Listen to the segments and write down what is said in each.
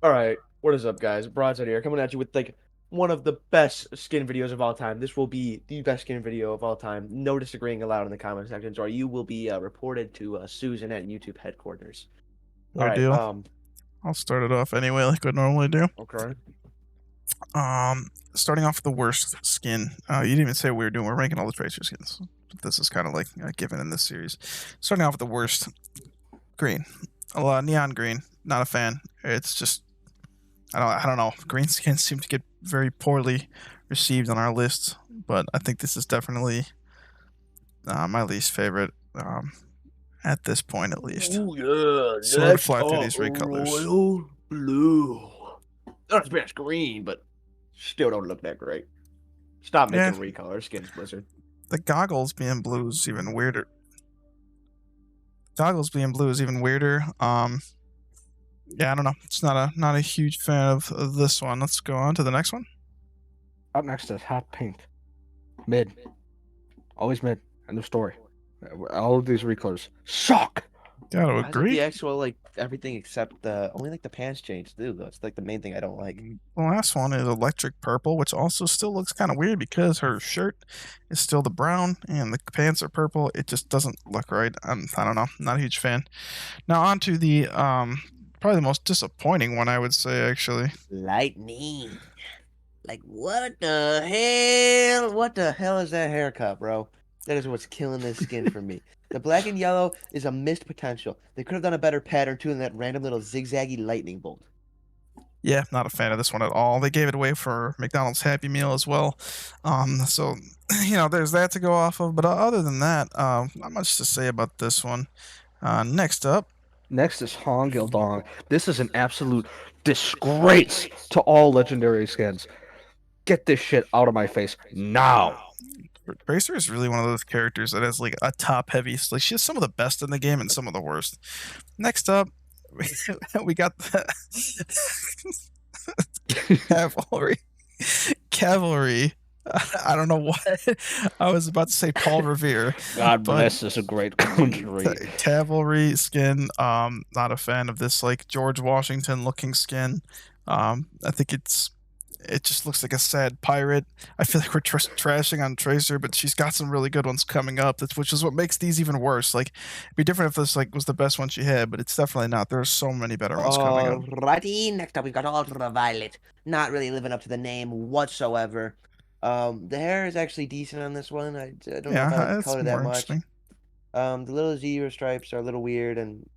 All right, what is up, guys? Broadside here, coming at you with like one of the best skin videos of all time. This will be the best skin video of all time. No disagreeing allowed in the comment sections, or you will be reported to Susan at YouTube headquarters. All No right, deal. I'll start it off anyway, like I normally do. okay. Starting off with the worst skin. You didn't even say what we were doing. We're ranking all the tracer skins. This is kind of like given in this series. Starting off with the worst. Green. A lot neon green. Not a fan. It's just I don't know. Green skins seem to get very poorly received on our list, but I think this is definitely my least favorite. At this point, at least. Ooh, yeah, So we're gonna next fly through up, these recolors. royal blue. Not as bad as green, but still don't look that great. Stop Yeah, making recolor skins, Blizzard. the goggles being blue is even weirder. Goggles being blue is even weirder. Yeah, I don't know. It's not a huge fan of this one. Let's go on to the next one. Up next is hot pink. Mid. Always mid. End of story. All of these recolors suck. Gotta Why is it the agree. actual like everything except the only like the pants changed too? That's like the main thing I don't like. The last one is electric purple, which also still looks kind of weird because her shirt is still the brown and the pants are purple. It just doesn't look right. I don't know. Not a huge fan. Now on to the probably the most disappointing one, I would say, actually. Lightning. Like what the hell? What the hell is that haircut, bro? That is what's killing this skin for me. The black and yellow is a missed potential. They could have done a better pattern too than that random little zigzaggy lightning bolt. Yeah, not a fan of this one at all. They gave it away for McDonald's Happy Meal as well. So, there's that to go off of. But other than that, not much to say about this one. Next up, Next is Hong Gildong. This is an absolute disgrace to all legendary skins. Get this shit out of my face now. Bracer is really one of those characters that has like a top heavy. Like she has some of the best in the game and some of the worst. Next up, we got the cavalry. Cavalry. I don't know what I was about to say. Paul Revere, God but bless this a great country. cavalry skin. Not a fan of this like George Washington looking skin. I think it just looks like a sad pirate. I feel like we're trashing on Tracer, but she's got some really good ones coming up. Which is what makes these even worse. Like, it'd be different if this like was the best one she had, but it's definitely not. There's so many better ones coming up. Alrighty, next up we've got Ultraviolet. Not really living up to the name whatsoever. The hair is actually decent on this one. I don't know if I like Yeah, the it's color that more much. interesting. The little zebra stripes are a little weird, and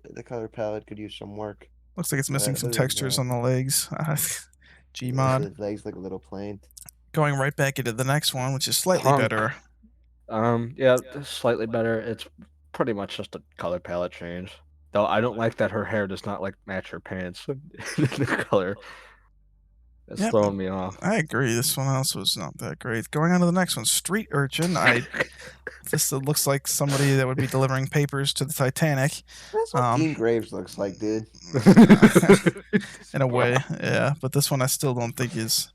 the color palette could use some work. Looks like it's missing But some other than textures that, on the legs. Gmod. the legs look a little plain. Going right back into the next one, which is slightly Punk. better. Yeah, slightly better. It's pretty much just a color palette change. Though I don't like that her hair does not like match her pants. The color. It's Yep, throwing me off. I agree. This one also is not that great. Going on to the next one, Street Urchin. This looks like somebody that would be delivering papers to the Titanic. That's what Dean Graves looks like, dude. In a way, yeah. But this one I still don't think is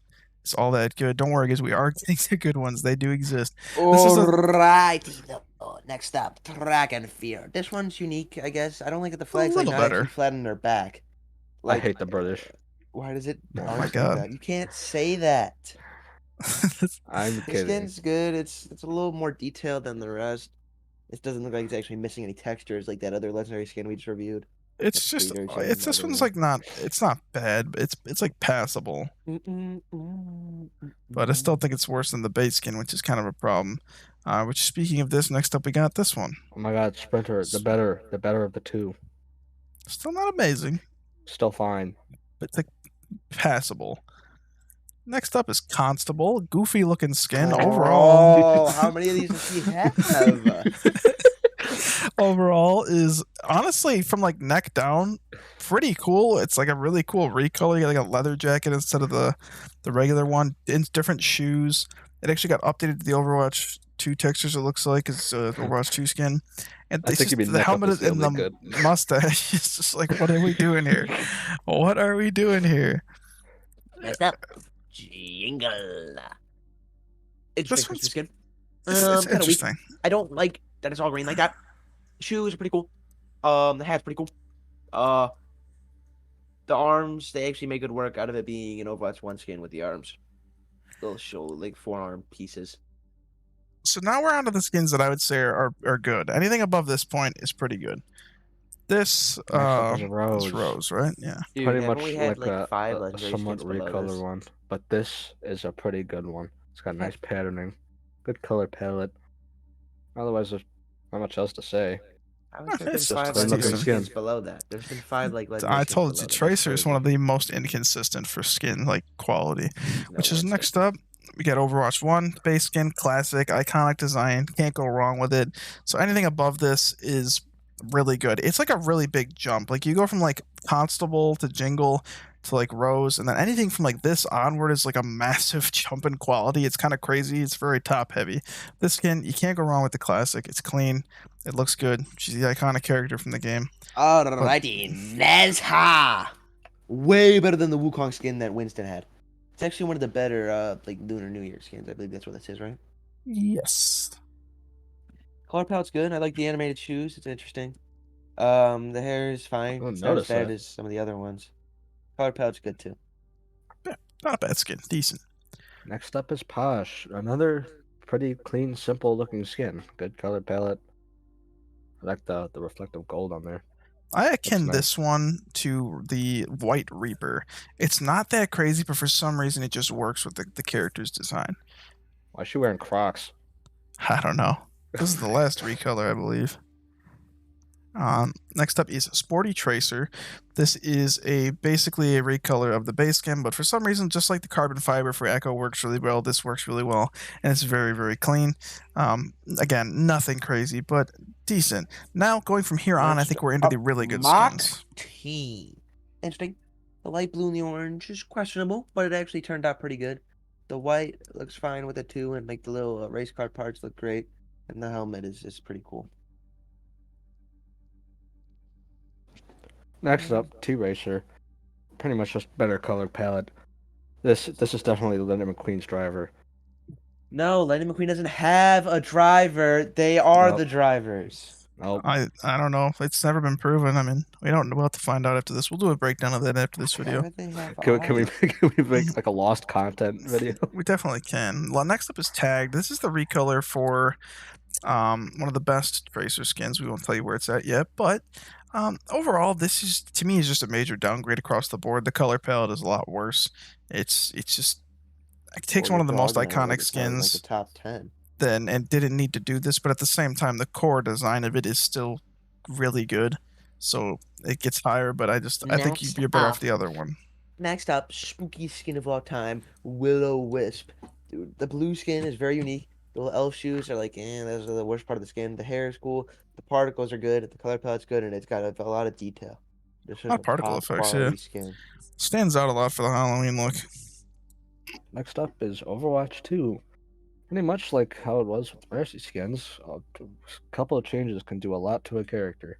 all that good. Don't worry, guys. We are getting the good ones. They do exist. This is a Alrighty, though. Next up, Dragon Fear. This one's unique, I guess. I don't like that the flag's like little not actually better. flat on their back. I Like, hate the British. why does it Oh bounce my like god. that? You can't say that. I'm The kidding. skin's good. It's a little more detailed than the rest. It doesn't look like it's actually missing any textures like that other legendary skin we just reviewed. It's That's just Street Urchin it's and this other one's one. like not it's not bad. But it's like passable. But I still think it's worse than the base skin, which is kind of a problem. Which speaking of this, next up we got this one. Oh my god, Sprinter, the better of the two. Still not amazing, Still fine. but it's like passable. Next up is Constable, goofy looking skin. Overall, Oh, how many of these does he have? overall is honestly from like neck down pretty cool. It's like a really cool recolor. You get like a leather jacket instead of the regular one. In different shoes. It actually got updated to the Overwatch 2 textures. It looks like it's Overwatch 2 skin, and I it's think you just mean the neck up helmet is the and only the good. mustache. It's just like, what are we doing here? What are we doing here? Next up, Jingle. Interesting This Christmas one's skin. it's Kind of weak. interesting. I don't like that it's all green like that. Shoes are pretty cool. The hat's pretty cool. Uh, The arms, they actually make good work out of it being an Overwatch 1 skin with the arms. Little shoulder, like forearm pieces. So now we're on to the skins that I would say are good. Anything above this point is pretty good. This Next up is is Rose. Rose, right? Yeah. Dude, Pretty haven't much we had like a, 5 a legendary somewhat skins below recolor this? one, but this is a pretty good one. It's got nice patterning, good color palette. Otherwise, there's not much else to say. How has there been It's Just 5 clean legendary looking decent. skin. skins below that? There's been 5 like legendary I skins told below you, that. That's Tracer is one crazy. of the most inconsistent for skin like quality. No Which is way, next Tracer. up. We got Overwatch 1, base skin, classic, iconic design. Can't go wrong with it. So anything above this is really good. It's like a really big jump. Like you go from like Constable to Jingle to like Rose, and then anything from like this onward is like a massive jump in quality. It's kind of crazy. It's very top heavy. This skin, you can't go wrong with the classic. It's clean. It looks good. She's the iconic character from the game. But Alrighty, Nezha! Way better than the Wukong skin that Winston had. It's actually one of the better like Lunar New Year skins. I believe that's what this is, right? yes. Color palette's good. I like the animated shoes. It's interesting. The hair is fine. Oh, It's not as notice bad that. as some of the other ones. Color palette's good too. Yeah, not a bad skin. Decent. Next up is Posh. Another pretty clean, simple looking skin. Good color palette. I like the reflective gold on there. I akin nice. this one to the White Reaper. It's not that crazy, but for some reason it just works with the character's design. Why is she wearing Crocs? I don't know. This is the last recolor, I believe. Next up is Sporty Tracer. This is basically a recolor of the base skin, but for some reason, just like the carbon fiber for Echo works really well, this works really well, and it's very, very clean. Again, nothing crazy, but decent. Now, going from here on, I think we're into the really good Mach skins. T. Interesting. The light blue and the orange is questionable, but it actually turned out pretty good. The white looks fine with it too, and like the little race car parts look great, and the helmet is pretty cool. Next up, T-Racer. Pretty much just better color palette. This is definitely Lightning McQueen's driver. No, Lightning McQueen doesn't have a driver. They are Nope. the drivers. Nope. I don't know. It's never been proven. I mean, we'll have to find out after this. We'll do a breakdown of that after this video. Why would they have Can we eyes? can we make like a lost content video? We definitely can. Well, next up is Tagged. This is the recolor for one of the best Tracer skins. We won't tell you where it's at yet, but overall, this is to me is just a major downgrade across the board. The color palette is a lot worse. It's just it takes Well, one of the you're most dogging on it, iconic it's not in, like the skins top 10. then and didn't need to do this, but at the same time, the core design of it is still really good. So it gets higher, but I think Next you're better off up. the other one. Next up, spooky skin of all time, Will-O-Wisp. Dude, the blue skin is very unique. The little elf shoes are like, those are the worst part of the skin. The hair is cool. The particles are good. The color palette's good, and it's got a lot of detail. This is A lot a of particle top effects, quality yeah. skin. Stands out a lot for the Halloween look. Next up is Overwatch 2. Pretty much like how it was with Mercy skins. A couple of changes can do a lot to a character.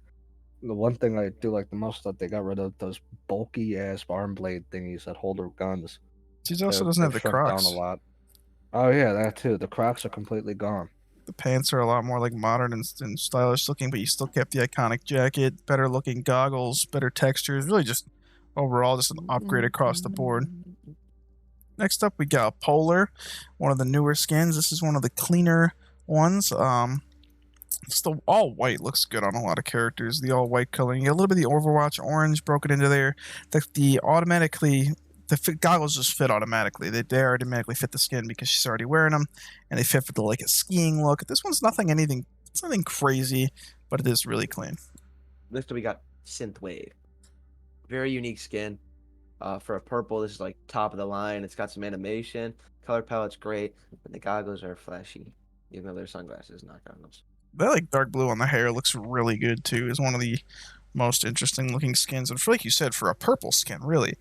The one thing I do like the most is that they got rid of those bulky ass arm blade thingies that hold her guns. She also doesn't have the Shrunk down Crocs. a lot. Oh yeah, that too. The Crocs are completely gone. The pants are a lot more like modern and stylish looking, but you still kept the iconic jacket, better looking goggles, better textures. Really, just overall, just an upgrade across the board. Next up, we got Polar, one of the newer skins. This is one of the cleaner ones. It's the all white looks good on a lot of characters. The all white coloring, you get a little bit of the Overwatch orange broken into there. The goggles just fit automatically. They automatically fit the skin because she's already wearing them, and they fit for the like a skiing look. This one's it's nothing crazy, but it is really clean. Next up, we got Synthwave. Very unique skin. For a purple, this is like top of the line. It's got some animation. Color palette's great, but the goggles are flashy, even though they're sunglasses, not goggles. That like dark blue on the hair looks really good too. Is one of the most interesting looking skins, and for, like you said, for a purple skin, really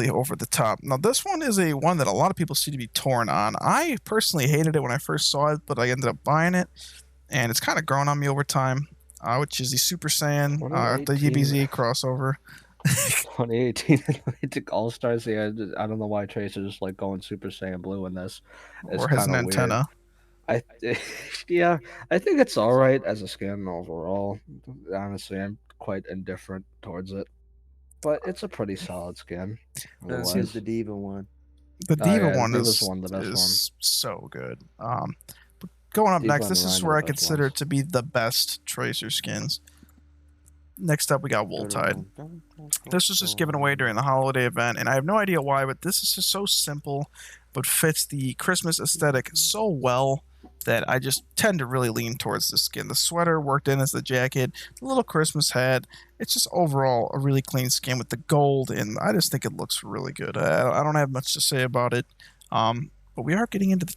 over the top. Now this one is a one that a lot of people seem to be torn on. I personally hated it when I first saw it, but I ended up buying it, and it's kind of grown on me over time. Which is the Super Saiyan, the 2018. DBZ crossover. 2018 Atlantic All Stars. Yeah, I don't know why Tracer's just like going Super Saiyan Blue in this. It's Or has an kind of weird. antenna. Yeah, I think it's all right as a skin overall. Honestly, I'm quite indifferent towards it. but it's a pretty solid skin. This See, is Otherwise, the Diva one. the oh Diva yeah, one Diva's one, the best one. is so good. But going up Diva next, and this is Rhino where are I the best consider ones. it to be the best Tracer skins. Next up, we got Wooltide. This was just given away during the holiday event, and I have no idea why, but this is just so simple, but fits the Christmas aesthetic so well that I just tend to really lean towards this skin. The sweater worked in as the jacket, the little Christmas hat. It's just overall a really clean skin with the gold, and I just think it looks really good. I don't have much to say about it, but we are getting into the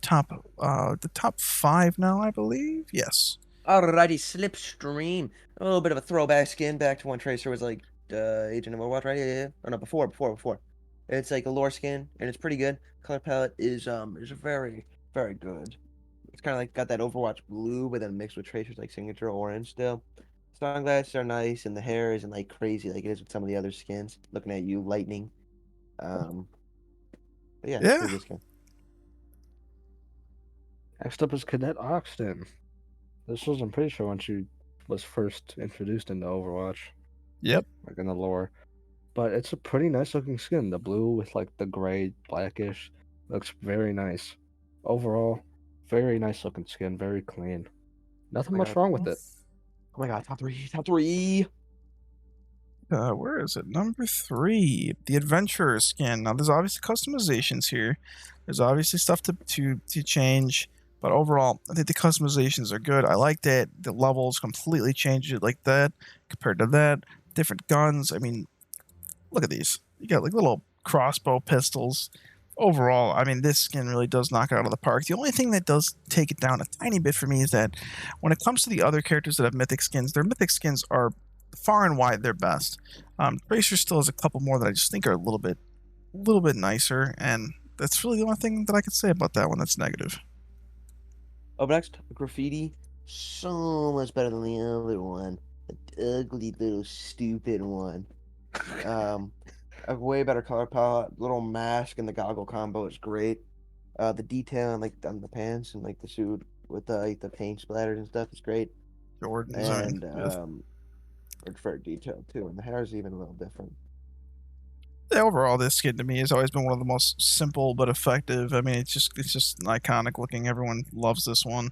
top five now, I believe. Yes. Alrighty, Slipstream. A little bit of a throwback skin back to when Tracer was like Agent of Overwatch, right? Yeah. Or no, before. It's like a lore skin, and it's pretty good. Color palette is very, very good. It's kind of like got that Overwatch blue, but then mixed with Tracer's like signature orange still. Sunglasses are nice, and the hair isn't like crazy like it is with some of the other skins. Looking at you, lightning. But yeah, Yeah. pretty good skin. Next up is Cadet Oxton. This was, I'm pretty sure, when she was first introduced into Overwatch, Yep. like in the lore. But it's a pretty nice looking skin. The blue with like the gray, blackish, looks very nice. Overall, very nice looking skin. Very clean. Nothing Oh my much god. wrong with it. Oh my god, top three. Where is it? Number 3, the Adventurer skin. Now, there's obviously customizations here. There's obviously stuff to change, but overall, I think the customizations are good. I like that the levels completely change it like that compared to that. Different guns. I mean, look at these. You got like little crossbow pistols. Overall, I mean, this skin really does knock it out of the park. The only thing that does take it down a tiny bit for me is that when it comes to the other characters that have mythic skins, their mythic skins are far and wide their best. Tracer still has a couple more that I just think are a little bit nicer, and that's really the only thing that I could say about that one that's negative. Up next, Graffiti. So much better than the other one. The ugly little stupid one. A way better color palette. Little mask and the goggle combo is great. The detail on on the pants and like the suit with the paint splatters and stuff is great. Jordans, I mean, And it's very detailed too. And the hair is even a little different. yeah, overall, this skin to me has always been one of the most simple but effective. I mean, it's just iconic looking. Everyone loves this one.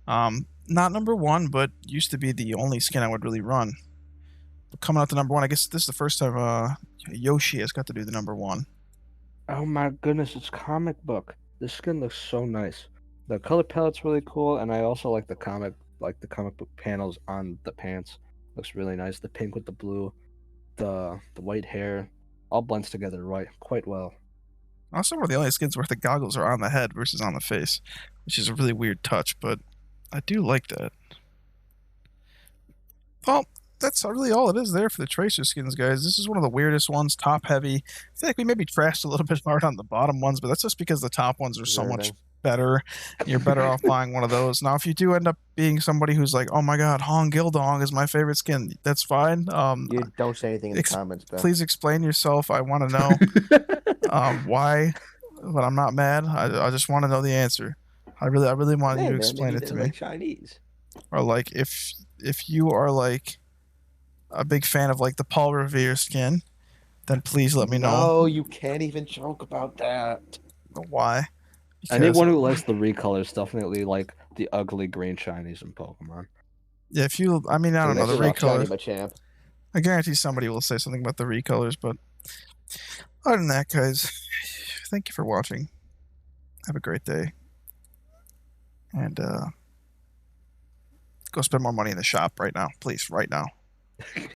Not number one, but used to be the only skin I would really run. But coming out to number one, I guess this is the first time Yoshi has got to do the number one. Oh my goodness, it's comic book. This skin looks so nice. The color palette's really cool, and I also like the comic book panels on the pants. Looks really nice. The pink with the blue, the white hair, all blends together quite well. Also, one of the only skins where the goggles are on the head versus on the face, which is a really weird touch, but I do like that. Well, that's really all it is there for the Tracer skins, guys. This is one of the weirdest ones, top heavy. I feel like we maybe trashed a little bit hard on the bottom ones, but that's just because the top ones are so much better. You're better off buying one of those. Now, if you do end up being somebody who's like, oh my god, Hong Gildong is my favorite skin, that's fine. You don't say anything in the comments, bro. Please explain yourself. I want to know why, but I'm not mad. I just want to know the answer. I really want you to explain it to me. Like Chinese. Or like if you are like a big fan of like the Paul Revere skin, then please let me know No, you can't even joke about that. why. Because, Anyone who likes the recolors definitely like the ugly green shinies in Pokemon. yeah, if you, I mean, I don't know the Shiny, recolors. my champ. I guarantee somebody will say something about the recolors, but other than that, guys, thank you for watching. Have a great day, and go spend more money in the shop right now, please, right now.